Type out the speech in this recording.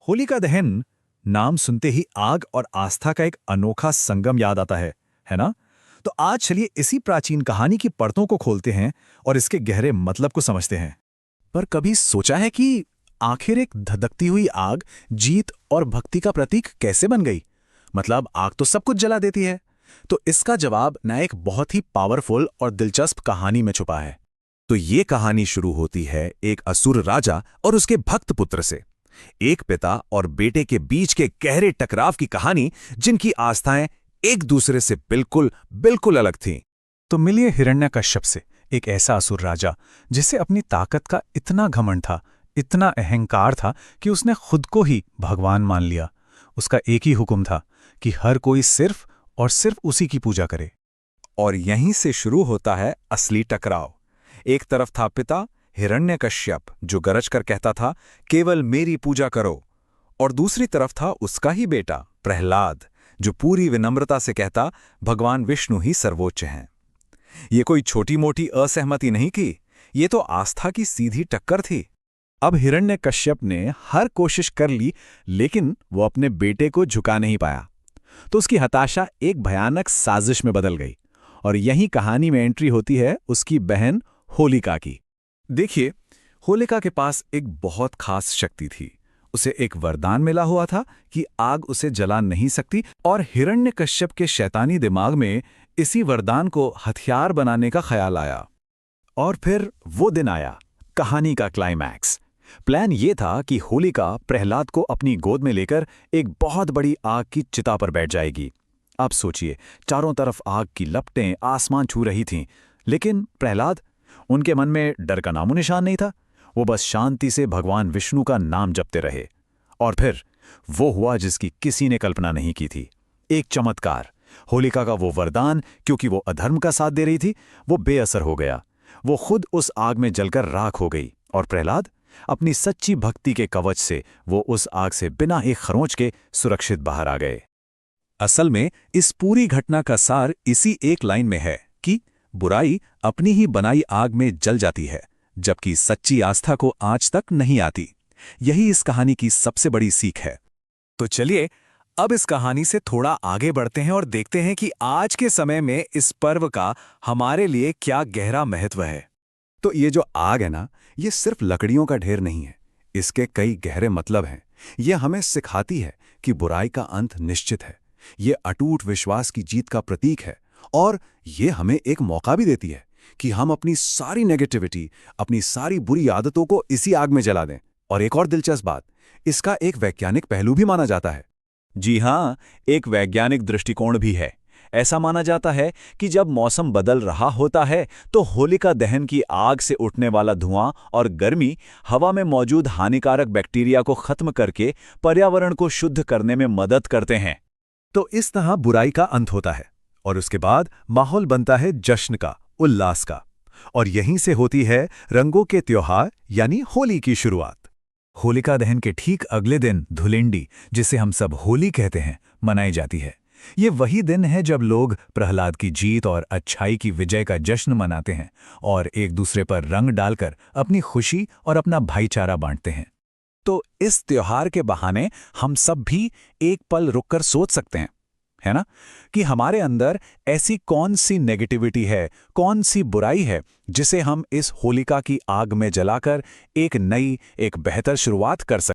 होलिका दहन नाम सुनते ही आग और आस्था का एक अनोखा संगम याद आता है ना? तो आज चलिए इसी प्राचीन कहानी की परतों को खोलते हैं और इसके गहरे मतलब को समझते हैं। पर कभी सोचा है कि आखिर एक धधकती हुई आग जीत और भक्ति का प्रतीक कैसे बन गई? मतलब आग तो सब कुछ जला देती है। तो इसका जवाब न एक बहुत ही पावरफुल और दिलचस्प कहानी में छुपा है। तो ये कहानी शुरू होती है एक असुर राजा और उसके भक्त पुत्र से। एक पिता और बेटे के बीच के गहरे टकराव की कहानी, जिनकी आस्थाएं एक दूसरे से बिल्कुल बिल्कुल अलग थीं। तो मिलिए हिरण्यकश्यप से, एक ऐसा असुर राजा जिसे अपनी ताकत का इतना घमंड था, इतना अहंकार था कि उसने खुद को ही भगवान मान लिया। उसका एक ही हुक्म था कि हर कोई सिर्फ और सिर्फ उसी की पूजा करे। और यहीं से शुरू होता है असली टकराव। एक तरफ था पिता हिरण्यकश्यप, जो गरज कर कहता था केवल मेरी पूजा करो, और दूसरी तरफ था उसका ही बेटा प्रहलाद, जो पूरी विनम्रता से कहता भगवान विष्णु ही सर्वोच्च हैं। ये कोई छोटी मोटी असहमति नहीं की, ये तो आस्था की सीधी टक्कर थी। अब हिरण्यकश्यप ने हर कोशिश कर ली, लेकिन वो अपने बेटे को झुका नहीं पाया। तो उसकी हताशा एक भयानक साजिश में बदल गई, और यही कहानी में एंट्री होती है उसकी बहन होलिका की। देखिए, होलिका के पास एक बहुत खास शक्ति थी। उसे एक वरदान मिला हुआ था कि आग उसे जला नहीं सकती, और हिरण्यकश्यप के शैतानी दिमाग में इसी वरदान को हथियार बनाने का ख्याल आया। और फिर वो दिन आया, कहानी का क्लाइमैक्स। प्लान ये था कि होलिका प्रहलाद को अपनी गोद में लेकर एक बहुत बड़ी आग की चिता पर बैठ जाएगी। अब सोचिए, चारों तरफ आग की लपटें आसमान छू रही थीं, लेकिन प्रहलाद, उनके मन में डर का नामो निशान नहीं था। वो बस शांति से भगवान विष्णु का नाम जपते रहे। और फिर वो हुआ जिसकी किसी ने कल्पना नहीं की थी। एक चमत्कार। होलिका का वो वरदान, क्योंकि वो अधर्म का साथ दे रही थी, वो बेअसर हो गया। वो खुद उस आग में जलकर राख हो गई, और प्रहलाद अपनी सच्ची भक्ति के कवच से वो उस आग से बिना एक खरोंच के सुरक्षित बाहर आ गए। असल में इस पूरी घटना का सार इसी एक लाइन में है कि बुराई अपनी ही बनाई आग में जल जाती है, जबकि सच्ची आस्था को आँच तक नहीं आती। यही इस कहानी की सबसे बड़ी सीख है। तो चलिए अब इस कहानी से थोड़ा आगे बढ़ते हैं और देखते हैं कि आज के समय में इस पर्व का हमारे लिए क्या गहरा महत्व है। तो ये जो आग है ना, ये सिर्फ लकड़ियों का ढेर नहीं है। इसके कई गहरे मतलब हैं। ये हमें सिखाती है कि बुराई का अंत निश्चित है। ये अटूट विश्वास की जीत का प्रतीक है, और ये हमें एक मौका भी देती है कि हम अपनी सारी नेगेटिविटी, अपनी सारी बुरी आदतों को इसी आग में जला दें। और एक और दिलचस्प बात, इसका एक वैज्ञानिक पहलू भी माना जाता है। जी हाँ, एक वैज्ञानिक दृष्टिकोण भी है। ऐसा माना जाता है कि जब मौसम बदल रहा होता है तो होलिका दहन की आग से उठने वाला धुआं और गर्मी हवा में मौजूद हानिकारक बैक्टीरिया को खत्म करके पर्यावरण को शुद्ध करने में मदद करते हैं। तो इस तरह बुराई का अंत होता है, और उसके बाद माहौल बनता है जश्न का, उल्लास का। और यहीं से होती है रंगों के त्योहार यानी होली की शुरुआत। होलिका दहन के ठीक अगले दिन धुलेंडी, जिसे हम सब होली कहते हैं, मनाई जाती है। ये वही दिन है जब लोग प्रहलाद की जीत और अच्छाई की विजय का जश्न मनाते हैं और एक दूसरे पर रंग डालकर अपनी खुशी और अपना भाईचारा बांटते हैं। तो इस त्योहार के बहाने हम सब भी एक पल रुककर सोच सकते हैं, है ना, कि हमारे अंदर ऐसी कौन सी नेगेटिविटी है, कौन सी बुराई है, जिसे हम इस होलिका की आग में जलाकर एक नई, एक बेहतर शुरुआत कर सकते हैं।